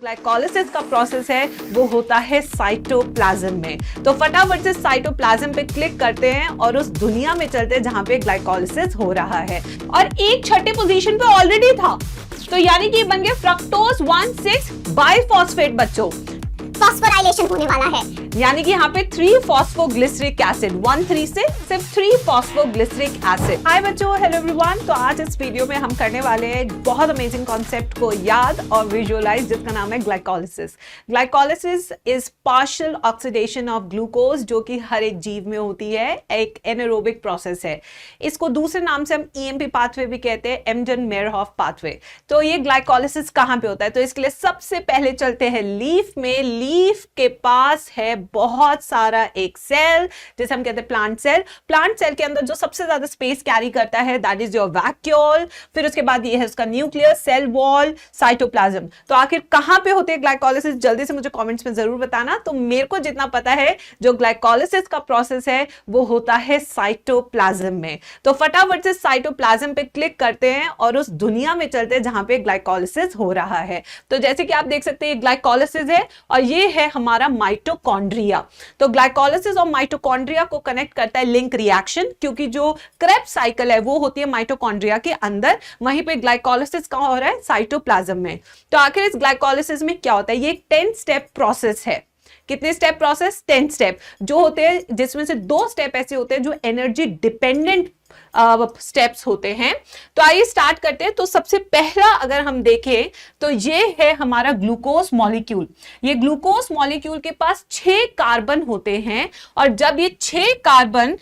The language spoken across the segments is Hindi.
ग्लाइकोलिसिस का प्रोसेस है वो होता है साइटोप्लाज्म में। तो फटाफट से साइटोप्लाज्म पे क्लिक करते हैं और उस दुनिया में चलते हैं जहां पे ग्लाइकोलिसिस हो रहा है। और एक छठे पोजीशन पे ऑलरेडी था, तो यानी कि बन गए फ्रक्टोज 1,6 बाइफॉस्फेट बच्चों। फॉस्फोराइलेशन होने वाला है, यानी कि यहाँ पे 3 फॉस्फोग्लिसरिक एसिड, 1,3 से सिर्फ 3 फॉस्फोग्लिसरिक एसिड। हाय बच्चों, हेलो एवरीवन। तो आज इस वीडियो में हम करने वाले हैं एक बहुत अमेजिंग कॉन्सेप्ट को याद और विजुअलाइज, जिसका नाम है glycolysis. Glycolysis is partial oxidation of glucose, जो कि हर एक जीव में होती है, एक एनारोबिक प्रोसेस है। इसको दूसरे नाम से हम ईएमपी पाथवे भी कहते हैं, एम्जन-मेयरहोफ पाथवे। तो ये ग्लाइकोलिसिस कहाँ पे होता है? तो इसके लिए सबसे पहले चलते हैं लीफ में। लीफ के पास है बहुत सारा एक सेल, जिसे हम कहते हैं प्लांट सेल। प्लांट सेल के अंदर जो सबसे ज्यादा स्पेस कैरी करता है दैट इज योर वैक्यूल। फिर उसके बाद ये है उसका न्यूक्लियस, सेल वॉल, साइटोप्लाज्म। तो आखिर कहां पे होती है ग्लाइकोलिसिस? जल्दी से मुझे कमेंट्स में जरूर बताना। तो मेरे को जितना पता है, जो ग्लाइकोलिसिस का प्रोसेस है वो होता है साइटोप्लाज्म में। तो फटाफट से साइटोप्लाज्म पे क्लिक करते हैं और उस दुनिया में चलते हैं जहां पे ग्लाइकोलिसिस हो रहा है। तो जैसे कि आप देख सकते हैं, ग्लाइकोलिसिस है और ये है हमारा माइटोकॉन्ड्रिया। तो ग्लाइकोलिसिस और माइटोकॉन्ड्रिया को कनेक्ट करता है लिंक रिएक्शन, क्योंकि जो क्रेब्स साइकिल है वो होती है माइटोकॉन्ड्रिया के अंदर, वहीं पे ग्लाइकोलिसिस कहां हो रहा है? साइटोप्लाज्म में। तो आखिर इस ग्लाइकोलिसिस में क्या होता है? ये एक 10 स्टेप प्रोसेस है। कितने स्टेप प्रोसेस? 10 स्टेप जो होते हैं, जिसमें से 2 स्टेप ऐसे होते हैं जो एनर्जी डिपेंडेंट स्टेप्स होते हैं। तो आइए स्टार्ट करते हैं। तो सबसे पहला अगर हम देखें तो ये है हमारा ग्लूकोज मॉलिक्यूल। ये ग्लूकोज मॉलिक्यूल के पास 6 कार्बन होते हैं, और जब ये 6 कार्बन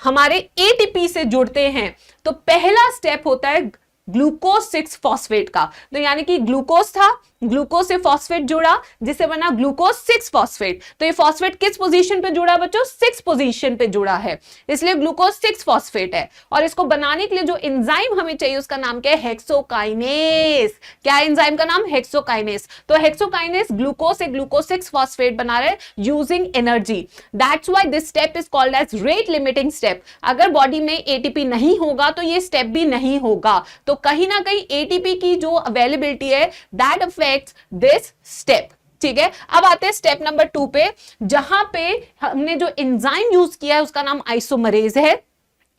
हमारे एटीपी से जुड़ते हैं तो पहला स्टेप होता है ग्लूकोज 6 फॉस्फेट का। तो यानी कि ग्लूकोज था, ग्लूकोज से फॉस्फेट जुड़ा, जिससे बना ग्लूकोज 6 फॉस्फेट। तो ये फॉस्फेट किस पोजीशन पे जुड़ा बच्चों? 6 पोजीशन पे जुड़ा है, इसलिए ग्लूकोज 6 फॉस्फेट है। और इसको बनाने के लिए जो एंजाइम हमें चाहिए उसका नाम क्या है? हेक्सोकाइनेस। क्या है एंजाइम का नाम? हेक्सोकाइनेस। तो हेक्सोकाइनेस ग्लूकोज से ग्लूकोज 6 फॉस्फेट बना रहे using energy. That's why this step is called as rate limiting step. अगर बॉडी में एटीपी नहीं होगा तो ये स्टेप भी नहीं होगा। तो कहीं ना कहीं एटीपी की जो अवेलेबिलिटी है दैट अफेक्ट्स दिस स्टेप। ठीक है, अब आते हैं स्टेप नंबर 2 पे, जहां पे हमने जो एंजाइम यूज किया है उसका नाम आइसोमरेज है।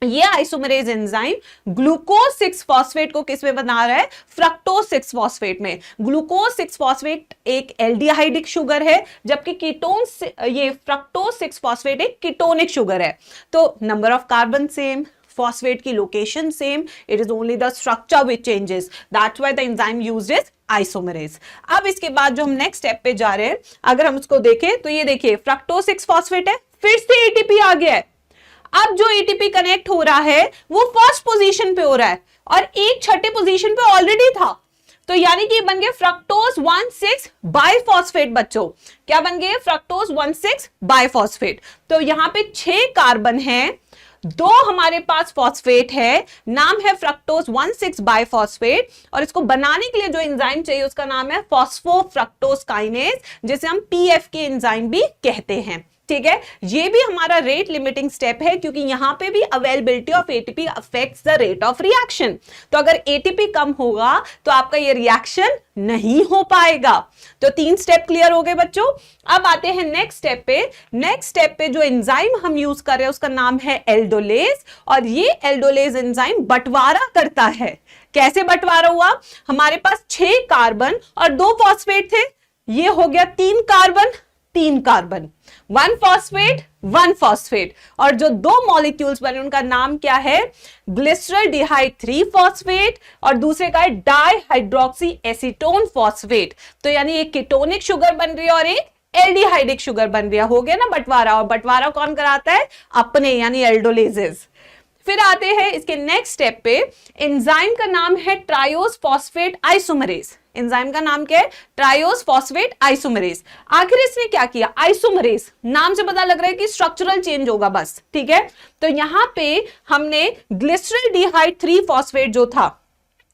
ये आइसोमरेज एंजाइम ग्लूकोज 6 फॉस्फेट को किस में बना रहा है? फ्रक्टोज 6 फॉस्फेट में। ग्लूकोज 6 फॉस्फेट एक एल्डिहाइडिक शुगर है, जबकि कीटोन ये फ्रक्टोज 6 फॉस्फेट एक कीटोनिक शुगर है। तो number of carbon same, phosphate की location same, it is only the structure which changes. That's why the enzyme used is isomerase. अब इसके बाद जो हम नेक्स्ट स्टेप पे जा रहे हैं, अगर हम उसको देखें तो ये देखिए फ्रक्टोज 6 फॉस्फेट है, फिर से एटीपी आ गया है। अब जो एटीपी कनेक्ट हो रहा है वो फर्स्ट पोजीशन पे हो रहा है और एक छठे पोजीशन पे ऑलरेडी था। तो यानी कि बन गए फ्रक्टोज 1,6 बाइफॉस्फेट बच्चों। क्या बन गए? Fructose 1,6 biphosphate. तो यहां पे 6 कार्बन है, 2 हमारे पास फॉस्फेट है, नाम है फ्रक्टोज 1,6 बाइफॉस्फेट। और इसको बनाने के लिए जो एंजाइम चाहिए उसका नाम है फॉस्फोफ्रक्टोज काइनेज, जिसे हम पीएफ के एंजाइम भी कहते हैं। ठीक है, ये भी हमारा रेट लिमिटिंग स्टेप है, क्योंकि यहां पे भी availability of ATP affects the rate of reaction. तो अगर एटीपी कम होगा तो आपका ये रिएक्शन नहीं हो पाएगा। तो 3 स्टेप क्लियर हो गए बच्चों। अब आते हैं नेक्स्ट स्टेप पे। नेक्स्ट स्टेप पे जो एंजाइम हम यूज कर रहे हैं उसका नाम है एल्डोलेज, और ये एल्डोलेज एंजाइम बंटवारा करता है। कैसे बंटवारा हुआ? हमारे पास 6 कार्बन और 2 फॉस्फेट थे, ये हो गया 3 कार्बन 3 कार्बन, 1 फॉस्फेट 1 फॉस्फेट, और जो 2 मॉलिक्यूल्स बने उनका नाम क्या है? ग्लिसरॉल्डिहाइड 3 फॉस्फेट, और दूसरे का है डाइहाइड्रोक्सी एसीटोन फॉस्फेट। तो यानी एक कीटोनिक शुगर बन रही है और एक एल्डिहाइडिक शुगर बन रही है। हो गया ना बंटवारा, और बंटवारा कौन कराता है? अपने, यानी एल्डोलेजेस। फिर आते हैं इसके नेक्स्ट स्टेप पे। एंजाइम का नाम है ट्रायोज फॉस्फेट आइसोमरेज। एंजाइम का नाम क्या है? Triose phosphate isomerase. आखिर इसने क्या किया? आइसोमरेज नाम से पता लग रहा है कि स्ट्रक्चरल चेंज होगा बस। ठीक है, तो यहां पे हमने ग्लिसरॉल्डिहाइड 3 फॉस्फेट जो था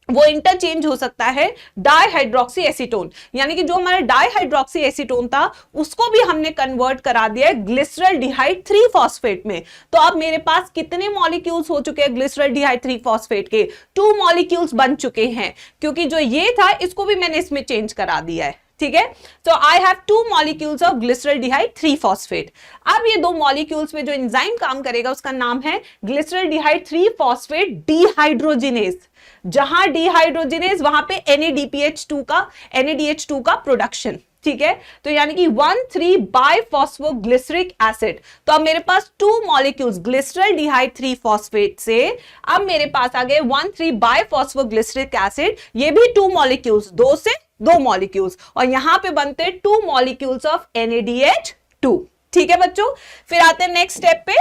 वो इंटरचेंज हो सकता है डाइहाइड्रोक्सी एसीटोन, यानी कि जो हमारा डाइहाइड्रोक्सी एसीटोन था उसको भी हमने कन्वर्ट करा दिया है ग्लिसरॉल्डिहाइड 3 फॉस्फेट में। तो अब मेरे पास कितने मॉलिक्यूल्स हो चुके हैं ग्लिसरॉल्डिहाइड 3 फॉस्फेट के? 2 मॉलिक्यूल्स बन चुके हैं, क्योंकि जो ये था इसको भी मैंने इसमें चेंज करा दिया है। ठीक है। तो I have 2 molecules of glyceraldehyde phosphate. अब ये 2 मॉलिक्यूल्स में जो एंजाइम काम करेगा उसका नाम है ग्लिसरॉल्डिहाइड 3-फॉस्फेट डिहाइड्रोजिनेज। जहां डिहाइड्रोजिनेज वहां पे NADPH2 का प्रोडक्शन, ठीक है। तो यानी कि 1,3-बाइफॉस्फोग्लिसरिक एसिड। तो अब मेरे पास 2 मॉलिक्यूल्स ग्लिसरॉल्डिहाइड 3-फॉस्फेट से अब मेरे पास आ गए 1,3-बाइफॉस्फोग्लिसरिक एसिड। ये भी 2 मॉलिक्यूल्स, 2 से 2 मॉलिक्यूल्स, और यहां पे बनते हैं 2 मॉलिक्यूल्स ऑफ NADH2। ठीक है बच्चों। फिर आते हैं नेक्स्ट स्टेप पे।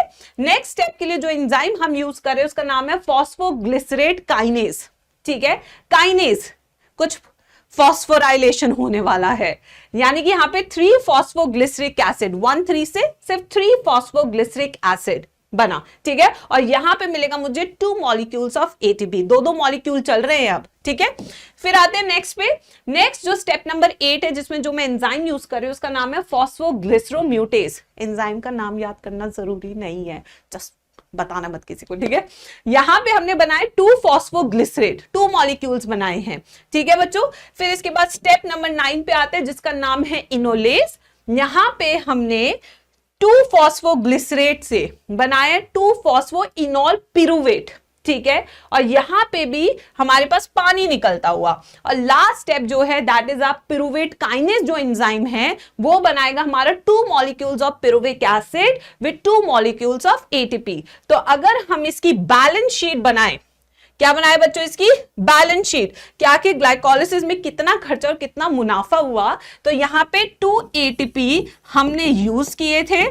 नेक्स्ट स्टेप के लिए जो एंजाइम हम यूज कर रहे हैं उसका नाम है फॉस्फोग्लिसरेट काइनेज। ठीक है, काइनेज कुछ फॉस्फोराइलेशन होने वाला है, यानी कि यहां पे 3-फॉस्फोग्लिसरिक एसिड, 1,3 से सिर्फ 3-फॉस्फोग्लिसरिक एसिड बना। ठीक है, और यहां पे मिलेगा मुझे 2 मॉलिक्यूल्स ऑफ ATP। 2 मॉलिक्यूल चल रहे हैं अब। ठीक है, फिर आते हैं नेक्स्ट पे। नेक्स्ट जो स्टेप नंबर 8 है जिसमें जो मैं एंजाइम यूज कर रही हूं उसका नाम है फॉस्फोग्लिसरोम्यूटेज। एंजाइम का नाम याद करना जरूरी नहीं है, जस्ट बताना मत किसी को। ठीक है, यहां पे हमने बनाए 2-फॉस्फोग्लिसरेट, 2 मॉलिक्यूल्स बनाए हैं। ठीक है बच्चों। फिर इसके बाद स्टेप नंबर 9 पे आते हैं जिसका नाम है इनोलेज। यहां पे हमने 2-फॉस्फोग्लिसरेट से बनाए 2-फॉस्फोइनोल पिरुवेट। ठीक है, और यहां पे भी हमारे पास पानी निकलता हुआ। और लास्ट स्टेप जो है दैट इज आप पिरुवेट काइनेज जो एंजाइम है वो बनाएगा हमारा 2 molecules of pyruvic acid with 2 molecules of ATP। तो अगर हम इसकी बैलेंस शीट बनाएं, क्या बनाए बच्चों, इसकी बैलेंस शीट, क्या कि ग्लाइकोलिसिस में कितना खर्चा और कितना मुनाफा हुआ, तो यहां पे 2 ATP हमने यूज किए थे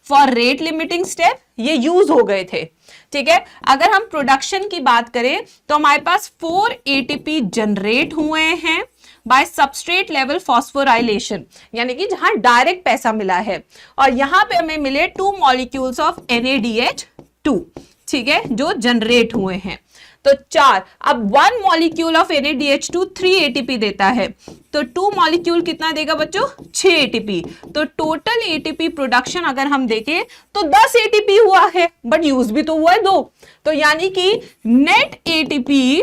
फॉर रेट लिमिटिंग स्टेप, ये यूज हो गए थे। ठीक है, अगर हम प्रोडक्शन की बात करें तो हमारे पास 4 ATP जनरेट हुए हैं बाय सबस्ट्रेट लेवल फॉस्फोराइलेशन, यानी कि जहां डायरेक्ट पैसा मिला है, और यहां पे हमें मिले 2 मॉलिक्यूल्स ऑफ NADH2। ठीक है, जो जनरेट हुए हैं। तो 4, अब 1 मॉलिक्यूल ऑफ NADH2 3 ATP देता है, तो 2 मॉलिक्यूल कितना देगा बच्चों, 6 ATP। तो टोटल ATP प्रोडक्शन अगर हम देखें तो 10 ATP हुआ है, बट यूज भी तो हुआ है 2। तो यानी कि नेट ATP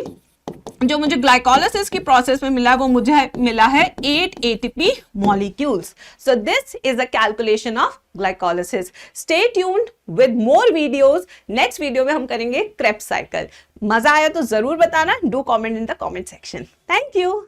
जो मुझे ग्लाइकोलिसिस की प्रोसेस में मिला है वो मुझे मिला है 8 ATP molecules. So this is a calculation of glycolysis. Stay tuned with more videos. Next video में हम करेंगे क्रेब्स साइकिल। मजा आया तो जरूर बताना, do comment in the comment section. Thank you.